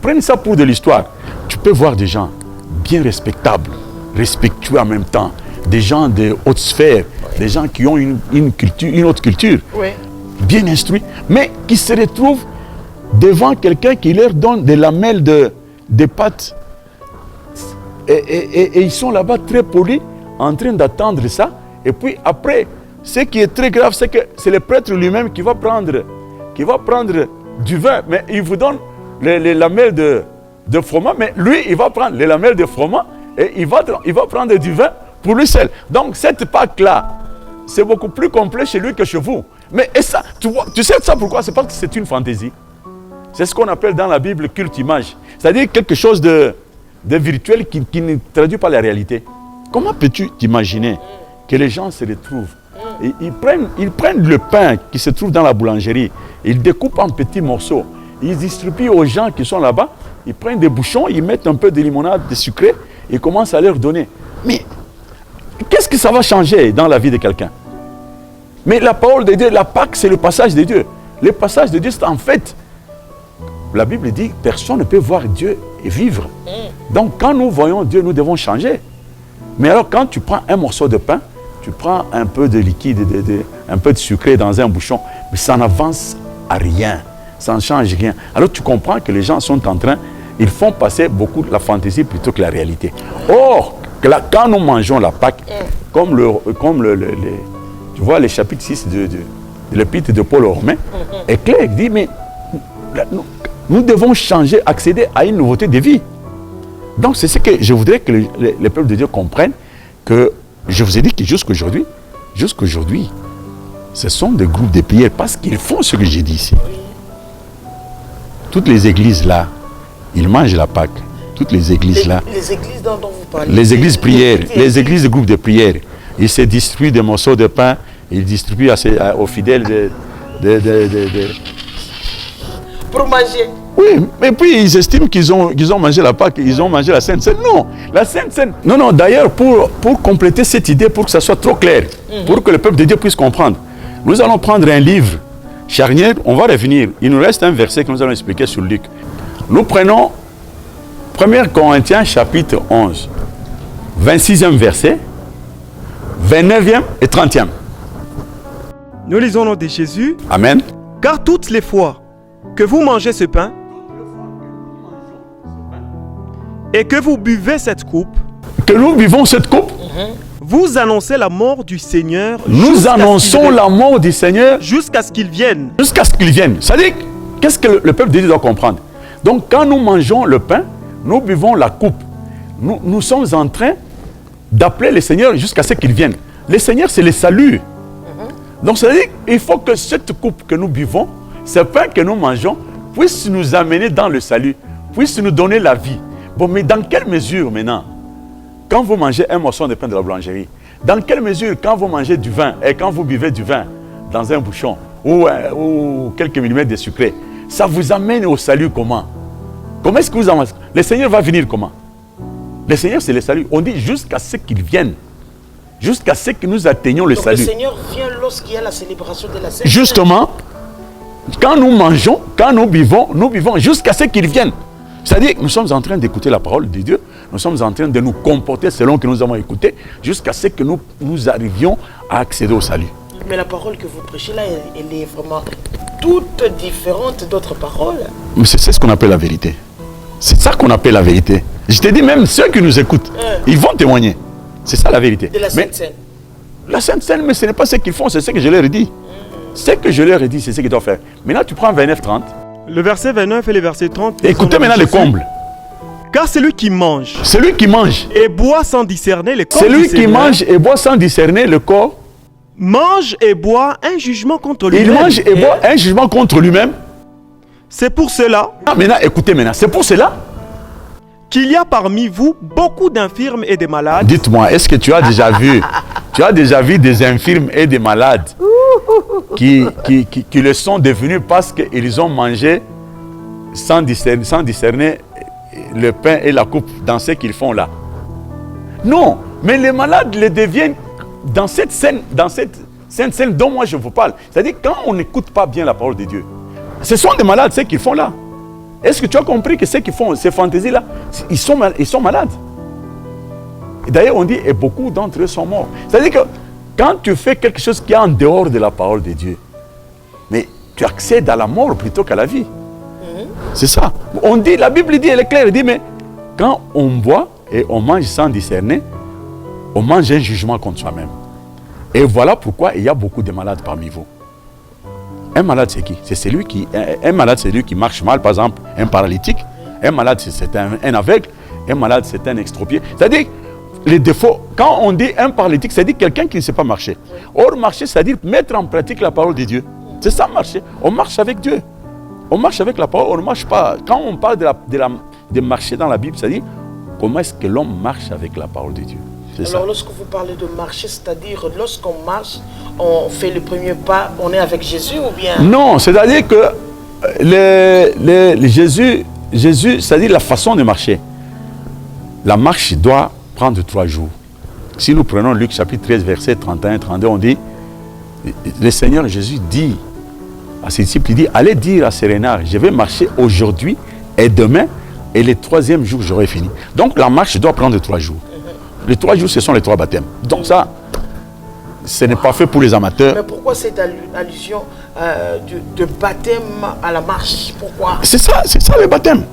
prennent ça pour de l'histoire. Tu peux voir des gens bien respectables, respectueux en même temps, des gens de haute sphère, des gens qui ont une autre culture, bien instruits, mais qui se retrouvent devant quelqu'un qui leur donne des lamelles de pâtes. Et ils sont là-bas très polis, en train d'attendre ça. Et puis après, ce qui est très grave, c'est que c'est le prêtre lui-même qui va prendre du vin, mais il vous donne les lamelles de froment, mais lui, il va prendre les lamelles de froment et il va prendre du vin pour lui seul. Donc cette Pâque-là, c'est beaucoup plus complet chez lui que chez vous. Mais et ça, tu sais ça pourquoi? C'est parce que c'est une fantaisie. C'est ce qu'on appelle dans la Bible culte-image. C'est-à-dire quelque chose de virtuel qui ne traduit pas la réalité. Comment peux-tu t'imaginer que les gens se retrouvent et ils prennent le pain qui se trouve dans la boulangerie, ils découpent en petits morceaux, ils distribuent aux gens qui sont là-bas, ils prennent des bouchons, ils mettent un peu de limonade, de sucré, et ils commencent à leur donner. Mais qu'est-ce que ça va changer dans la vie de quelqu'un? Mais la parole de Dieu, la Pâque, c'est le passage de Dieu. Les passages de Dieu, c'est en fait, la Bible dit, personne ne peut voir Dieu et vivre. Donc quand nous voyons Dieu, nous devons changer. Mais alors quand tu prends un morceau de pain, tu prends un peu de liquide, un peu de sucré dans un bouchon, mais ça n'avance à rien, ça ne change rien. Alors tu comprends que les gens sont en train, ils font passer beaucoup de la fantaisie plutôt que la réalité. Or, quand nous mangeons la Pâque, comme tu vois les chapitres 6 de l'épître de Paul aux Romains, est clair, il dit, mais nous devons changer, accéder à une nouveauté de vie. Donc c'est ce que je voudrais que les peuples de Dieu comprennent, que je vous ai dit que jusqu'aujourd'hui, ce sont des groupes de prière parce qu'ils font ce que j'ai dit ici. Toutes les églises là, ils mangent la Pâque. Toutes les églises là. Les églises dont vous parlez. Les églises prières, les églises de groupes de prière. Ils se distribuent des morceaux de pain, ils distribuent aux fidèles pour manger. Oui, mais puis ils estiment qu'ils ont mangé la Pâque, ils ont mangé la Sainte Seine. Non, la Sainte Seine. Non, d'ailleurs, pour compléter cette idée, pour que ça soit trop clair, pour que le peuple de Dieu puisse comprendre, nous allons prendre un livre charnière, on va revenir. Il nous reste un verset que nous allons expliquer sur Luc. Nous prenons 1 Corinthiens chapitre 11, 26e verset, 29e et 30e. Nous lisons au nom de Jésus. Amen. Car toutes les fois que vous mangez ce pain et que vous buvez cette coupe, que nous buvons cette coupe, vous annoncez la mort du Seigneur. Nous annonçons la mort du Seigneur jusqu'à ce qu'il vienne. Jusqu'à ce qu'il vienne. C'est-à-dire, qu'est-ce que le peuple de Dieu doit comprendre? Donc, quand nous mangeons le pain, nous buvons la coupe. Nous sommes en train d'appeler le Seigneur jusqu'à ce qu'il vienne. Le Seigneur, c'est le salut. Donc, c'est-à-dire qu'il faut que cette coupe que nous buvons, ce pain que nous mangeons, puisse nous amener dans le salut, puisse nous donner la vie. Bon, mais dans quelle mesure maintenant, quand vous mangez un morceau de pain de la boulangerie, dans quelle mesure quand vous mangez du vin et quand vous buvez du vin dans un bouchon ou quelques millimètres de sucré, ça vous amène au salut comment? Comment est-ce que vous avancez? Le Seigneur va venir comment? Le Seigneur, c'est le salut. On dit jusqu'à ce qu'il vienne. Jusqu'à ce que nous atteignions le salut. Le Seigneur vient lorsqu'il y a la célébration de la Sainte. Justement, quand nous mangeons, quand nous buvons jusqu'à ce qu'il vienne. C'est-à-dire que nous sommes en train d'écouter la parole de Dieu, nous sommes en train de nous comporter selon que nous avons écouté, jusqu'à ce que nous arrivions à accéder au salut. Mais la parole que vous prêchez là, elle est vraiment toute différente d'autres paroles. Mais c'est ce qu'on appelle la vérité. C'est ça qu'on appelle la vérité. Je te dis, même ceux qui nous écoutent, ils vont témoigner. C'est ça la vérité. De la Sainte Seine. La Sainte Seine, mais ce n'est pas ce qu'ils font, c'est ce que je leur ai dit. Ce que je leur ai dit, c'est ce qu'ils doivent faire. Maintenant, tu prends 29-30. Le verset 29 et le verset 30. Écoutez maintenant les combles. Car celui qui mange et boit sans discerner le corps celui qui mange et boit sans discerner le corps mange et boit un jugement contre lui-même. Il mange et boit un jugement contre lui-même. C'est pour cela. Maintenant, écoutez maintenant. C'est pour cela qu'il y a parmi vous beaucoup d'infirmes et des malades. Dites-moi, est-ce que tu as déjà vu des infirmes et des malades qui le sont devenus parce qu'ils ont mangé sans discerner le pain et la coupe dans ce qu'ils font là? Non, mais les malades le deviennent dans cette scène dont moi je vous parle. C'est-à-dire quand on n'écoute pas bien la parole de Dieu, ce sont des malades ce qu'ils font là. Est-ce que tu as compris que ceux qui font ces fantaisies-là, ils sont malades? Et d'ailleurs, on dit, et beaucoup d'entre eux sont morts. C'est-à-dire que quand tu fais quelque chose qui est en dehors de la parole de Dieu, mais tu accèdes à la mort plutôt qu'à la vie. C'est ça. On dit, la Bible dit, elle est claire, elle dit, mais quand on boit et on mange sans discerner, on mange un jugement contre soi-même. Et voilà pourquoi il y a beaucoup de malades parmi vous. Un malade, c'est qui? Un malade, c'est celui qui marche mal, par exemple, un paralytique. Un malade, c'est un aveugle. Un malade, c'est un extropié. C'est-à-dire, les défauts, quand on dit un paralytique, c'est-à-dire quelqu'un qui ne sait pas marcher. Or, marcher, c'est-à-dire mettre en pratique la parole de Dieu. C'est ça, marcher. On marche avec Dieu. On marche avec la parole, on ne marche pas. Quand on parle de marcher dans la Bible, c'est-à-dire, comment est-ce que l'homme marche avec la parole de Dieu? Alors, lorsque vous parlez de marcher, c'est-à-dire lorsqu'on marche, on fait le premier pas, on est avec Jésus ou bien? Non, c'est-à-dire que Jésus, c'est-à-dire la façon de marcher. La marche doit prendre 3 jours. Si nous prenons Luc chapitre 13, verset 31-32, on dit, le Seigneur Jésus dit à ses disciples, il dit, allez dire à ces renards, je vais marcher aujourd'hui et demain, et le troisième jour, j'aurai fini. Donc la marche doit prendre 3 jours. Les 3 jours, ce sont les 3 baptêmes. Donc ça, ce n'est pas fait pour les amateurs. Mais pourquoi cette allusion de baptême à la marche? Pourquoi? C'est ça le baptême.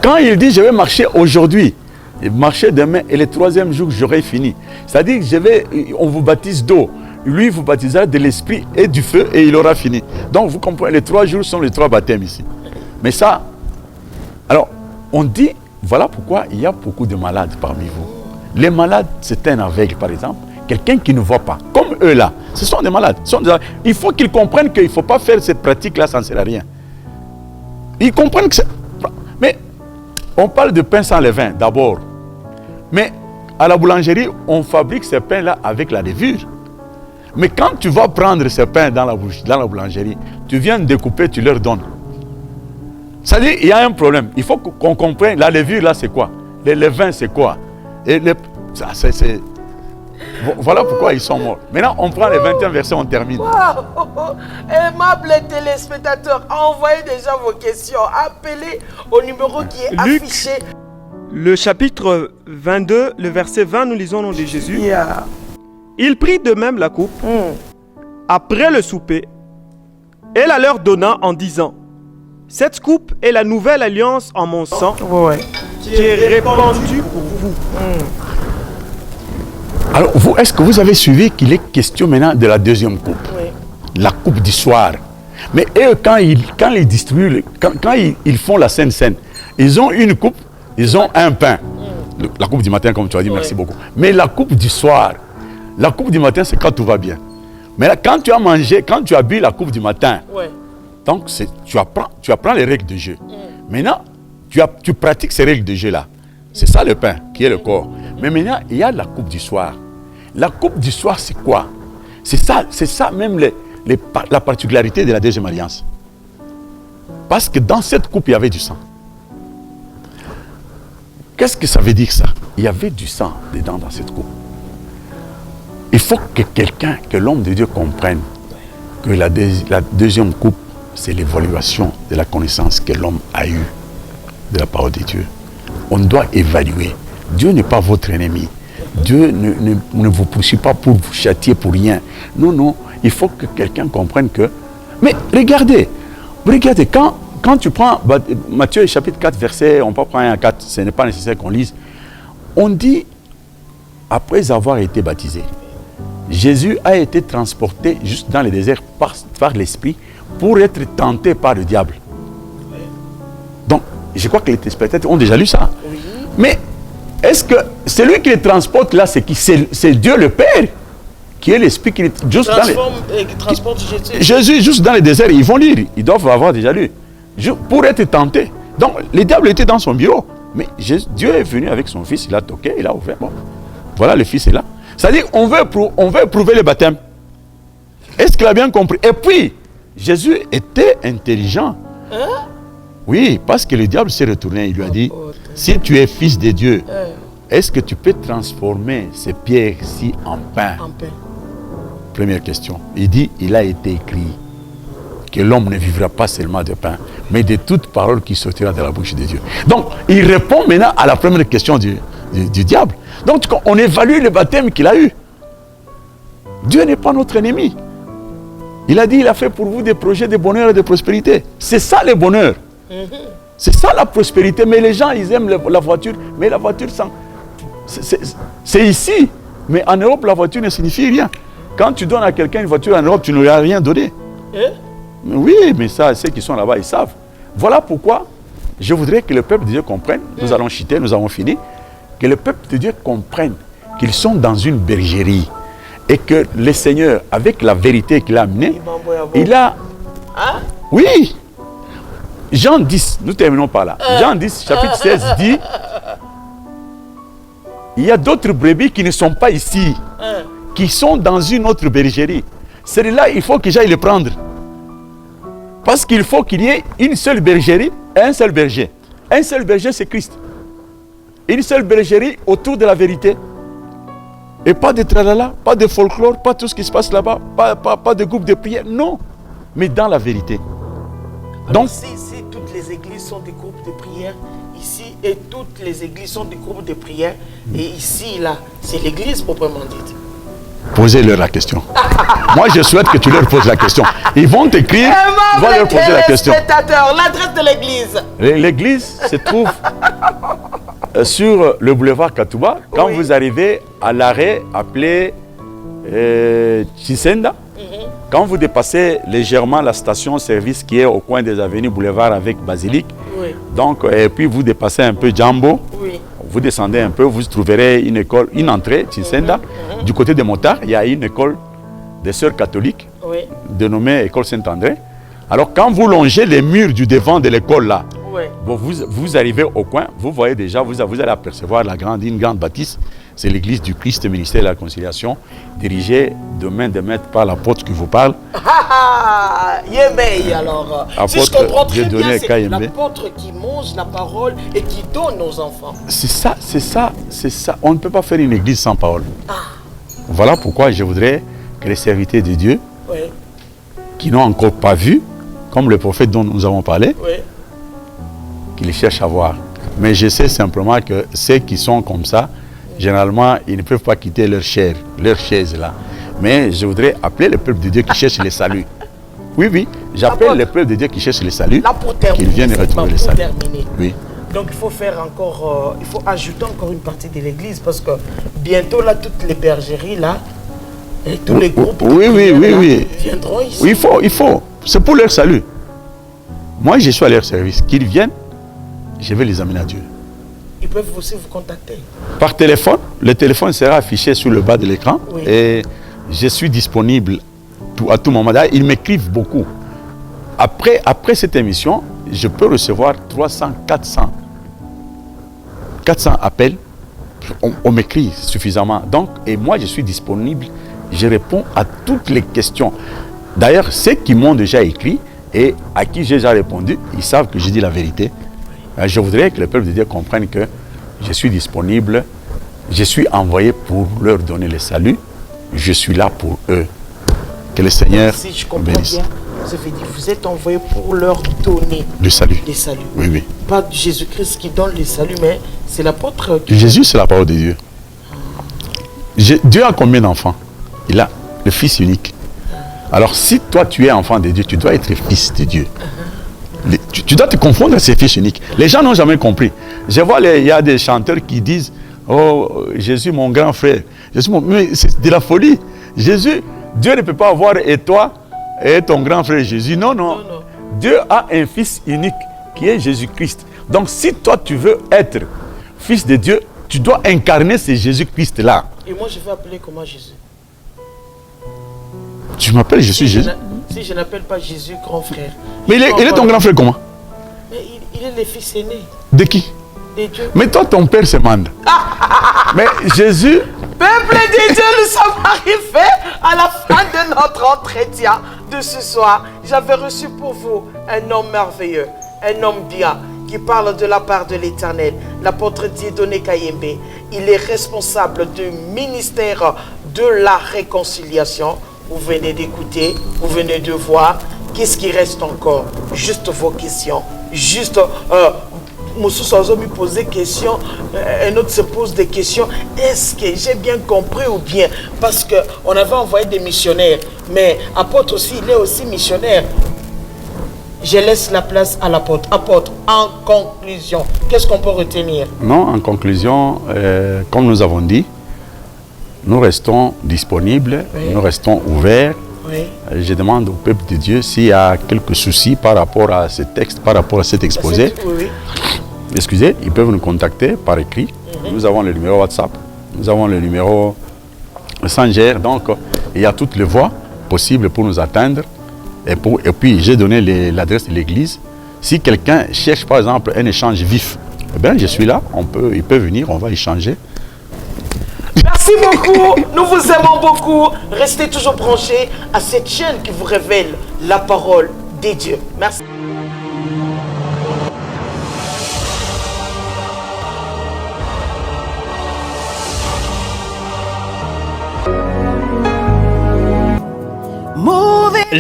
Quand il dit, je vais marcher aujourd'hui, et marcher demain, et le troisième jour, j'aurai fini. C'est-à-dire que on vous baptise d'eau. Lui, vous baptisera de l'esprit et du feu, et il aura fini. Donc, vous comprenez, les 3 jours sont les 3 baptêmes ici. Mais ça, alors, on dit, voilà pourquoi il y a beaucoup de malades parmi vous. Les malades, c'est un aveugle, par exemple. Quelqu'un qui ne voit pas, comme eux là, ce sont des malades. Il faut qu'ils comprennent qu'il ne faut pas faire cette pratique-là, ça ne sert à rien. Ils comprennent que c'est... Mais on parle de pain sans levain d'abord. Mais à la boulangerie, on fabrique ces pains-là avec la levure. Mais quand tu vas prendre ces pains dans la boulangerie, tu viens de découper, tu leur donnes. C'est-à-dire, il y a un problème. Il faut qu'on comprenne, la levure là, c'est quoi? Les levains, c'est quoi? Et voilà pourquoi ils sont morts. Maintenant, on prend les 21 versets, on termine. Wow. Aimables téléspectateurs, envoyez déjà vos questions. Appelez au numéro qui est Luc, affiché. Le chapitre 22, le verset 20, nous lisons au nom de Jésus. Yeah. Il prit de même la coupe, après le souper, et la leur donna en disant, cette coupe est la nouvelle alliance en mon sang, qui est répandue pour vous. Alors, vous, est-ce que vous avez suivi qu'il est question maintenant de la deuxième coupe? Oui. La coupe du soir. Mais eux, quand ils distribuent, quand ils font la Sainte Seine, ils ont une coupe, ils ont un pain. La coupe du matin, comme tu as dit, merci beaucoup. Mais la coupe du soir, la coupe du matin, c'est quand tout va bien. Mais là, quand tu as mangé, quand tu as bu la coupe du matin, donc tu apprends les règles de jeu. Maintenant, tu pratiques ces règles de jeu-là. C'est ça le pain, qui est le corps. Mais maintenant, il y a la coupe du soir. La coupe du soir, c'est quoi? C'est ça même la particularité de la deuxième alliance. Parce que dans cette coupe, il y avait du sang. Qu'est-ce que ça veut dire ça? Il y avait du sang dedans dans cette coupe. Il faut que l'homme de Dieu comprenne que la deuxième coupe, c'est l'évaluation de la connaissance que l'homme a eue de la parole de Dieu. On doit évaluer. Dieu n'est pas votre ennemi. Dieu ne vous poursuit pas pour vous châtier pour rien. Non, non. Il faut que quelqu'un comprenne que... Mais regardez, quand tu prends Matthieu chapitre 4, verset, on peut prendre 1 à 4, ce n'est pas nécessaire qu'on lise. On dit, après avoir été baptisé, Jésus a été transporté juste dans le désert par l'Esprit pour être tenté par le diable. Donc, je crois que les téléspectateurs ont déjà lu ça. Oui. Mais est-ce que celui qui les transporte là, c'est qui? C'est Dieu le Père qui est l'Esprit qui les transporte Jésus. Jésus, juste dans le désert, ils vont lire. Ils doivent avoir déjà lu. Pour être tenté. Donc, le diable était dans son bureau. Mais Dieu est venu avec son fils, il a toqué, il a ouvert. Bon, voilà, le fils est là. C'est-à-dire, on veut éprouver le baptême. Est-ce qu'il a bien compris? Et puis, Jésus était intelligent. Hein? Oui, parce que le diable s'est retourné. Il lui a dit, si tu es fils de Dieu, est-ce que tu peux transformer ces pierres-ci en pain? En pain. Première question. Il dit, il a été écrit que l'homme ne vivra pas seulement de pain, mais de toute parole qui sortira de la bouche de Dieu. Donc, il répond maintenant à la première question du diable. Donc, on évalue le baptême qu'il a eu. Dieu n'est pas notre ennemi. Il a dit, il a fait pour vous des projets de bonheur et de prospérité. C'est ça le bonheur. C'est ça la prospérité. Mais les gens, ils aiment la voiture. Mais la voiture, c'est ici. Mais en Europe, la voiture ne signifie rien. Quand tu donnes à quelqu'un une voiture en Europe, tu ne lui as rien donné. Oui, mais ça, ceux qui sont là-bas, ils savent. Voilà pourquoi je voudrais que le peuple de Dieu comprenne. Nous allons chiter, nous avons fini. Que le peuple de Dieu comprenne qu'ils sont dans une bergerie. Et que le Seigneur, avec la vérité qu'il a amenée, il a... Hein? Oui. Jean 10, nous terminons par là. Jean 10, chapitre 16 dit, il y a d'autres brebis qui ne sont pas ici, qui sont dans une autre bergerie. Celui-là, il faut que j'aille le prendre. Parce qu'il faut qu'il y ait une seule bergerie et un seul berger. Un seul berger, c'est Christ. Une seule bergerie autour de la vérité. Et pas de tralala, pas de folklore, pas tout ce qui se passe là-bas, pas de groupe de prière. Non. mais dans la vérité. Alors, Donc, si toutes les églises sont des groupes de prière, ici, et toutes les églises sont des groupes de prière, et ici, là, c'est l'église proprement dite. posez-leur la question. Moi, je souhaite que tu leur poses la question. Ils vont t'écrire, tu vas leur poser la question. L'adresse de l'église. L'église se trouve sur le boulevard Katouba. Quand vous arrivez à l'arrêt appelé Chisenda, quand vous dépassez légèrement la station-service qui est au coin des avenues Boulevard avec Basilique, donc, et puis vous dépassez un peu Djambo, vous descendez un peu, vous trouverez une école, une entrée, Chisenda. Du côté des motards, il y a une école des sœurs catholiques, dénommée École Saint-André. Alors, quand vous longez les murs du devant de l'école là, vous arrivez au coin, vous voyez déjà, vous allez apercevoir une grande bâtisse. C'est l'église du Christ, ministère de la Réconciliation, dirigée de main de maître par l'apôtre qui vous parle. Yémei, alors. Si je comprends très bien, c'est KMB. l'apôtre qui mange la parole et qui donne aux enfants. C'est ça. On ne peut pas faire une église sans parole. Voilà pourquoi je voudrais que les serviteurs de Dieu, qui n'ont encore pas vu, comme le prophète dont nous avons parlé, qu'ils cherchent à voir. Mais je sais simplement que ceux qui sont comme ça, généralement, ils ne peuvent pas quitter leur chaise là. Mais je voudrais appeler le peuple de Dieu qui cherche le salut. Oui, j'appelle le peuple de Dieu qui cherche le salut, qu'ils viennent retrouver le salut. Oui. Donc il faut faire encore, il faut ajouter encore une partie de l'église parce que bientôt là, toutes les bergeries là, et tous les groupes viendront ici. Oui, il faut. C'est pour leur salut. Moi, je suis à leur service. Qu'ils viennent, je vais les amener à Dieu. Ils peuvent aussi vous contacter. Par téléphone, le téléphone sera affiché sur le bas de l'écran et je suis disponible à tout moment. Ils m'écrivent beaucoup. Après cette émission, je peux recevoir 300, 400 appels. On m'écrit suffisamment. Donc, et moi, je suis disponible. Je réponds à toutes les questions. D'ailleurs, ceux qui m'ont déjà écrit et à qui j'ai déjà répondu, ils savent que je dis la vérité. Je voudrais que le peuple de Dieu comprenne que je suis disponible, je suis envoyé pour leur donner le salut, je suis là pour eux. Que le Seigneur si je comprends bénisse. Bien, vous avez dit, vous êtes envoyé pour leur donner le salut. Les saluts. Oui. Pas Jésus-Christ qui donne les saluts, mais c'est l'apôtre qui... Jésus, c'est la parole de Dieu. Dieu a combien d'enfants? Il a le Fils unique. Alors, si toi, tu es enfant de Dieu, tu dois être fils de Dieu. Tu dois te confondre à ces fils uniques. Les gens n'ont jamais compris. Je vois, il y a des chanteurs qui disent « Oh, Jésus, mon grand frère. » Mais c'est de la folie. Jésus, Dieu ne peut pas avoir et toi et ton grand frère Jésus. Non. Dieu a un fils unique qui est Jésus-Christ. Donc, si toi, tu veux être fils de Dieu, tu dois incarner ce Jésus-Christ-là. Et moi, je vais appeler comment Jésus? Tu m'appelles, je suis Jésus. Si je n'appelle pas Jésus grand frère. Mais il est ton grand frère comment? Mais il est le fils aîné. De qui? De Dieu. Mais toi, ton père se mande. Mais Jésus... Peuple de Dieu, nous sommes arrivés à la fin de notre entretien de ce soir. J'avais reçu pour vous un homme merveilleux, un homme bien, qui parle de la part de l'Éternel, l'apôtre Dieudonné Kayembe. Il est responsable du ministère de la réconciliation. Vous venez d'écouter, vous venez de voir. Qu'est-ce qui reste encore? Juste vos questions. Juste, Moussou Sozo me posait des questions, un autre se pose des questions. Est-ce que j'ai bien compris ou bien? Parce qu'on avait envoyé des missionnaires, mais apôtre aussi, il est aussi missionnaire. Je laisse la place à l'apôtre. Apôtre, en conclusion, qu'est-ce qu'on peut retenir? Non, en conclusion, comme nous avons dit, nous restons disponibles, nous restons ouverts. Je demande au peuple de Dieu s'il y a quelques soucis par rapport à ce texte, par rapport à cet exposé. Excusez, ils peuvent nous contacter par écrit. Nous avons le numéro WhatsApp, nous avons le numéro Messenger. Donc, il y a toutes les voies possibles pour nous atteindre. Et puis, j'ai donné l'adresse de l'église. Si quelqu'un cherche, par exemple, un échange vif, eh bien, je suis là, il peut venir, on va échanger. Merci beaucoup, nous vous aimons beaucoup. Restez toujours branchés à cette chaîne qui vous révèle la parole des dieux. Merci.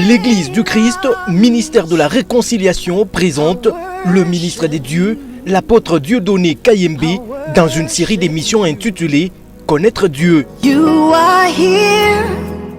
L'Église du Christ, ministère de la réconciliation, présente le ministre des dieux, l'apôtre Dieudonné Kayembe, dans une série d'émissions intitulée Connaître Dieu. You are here.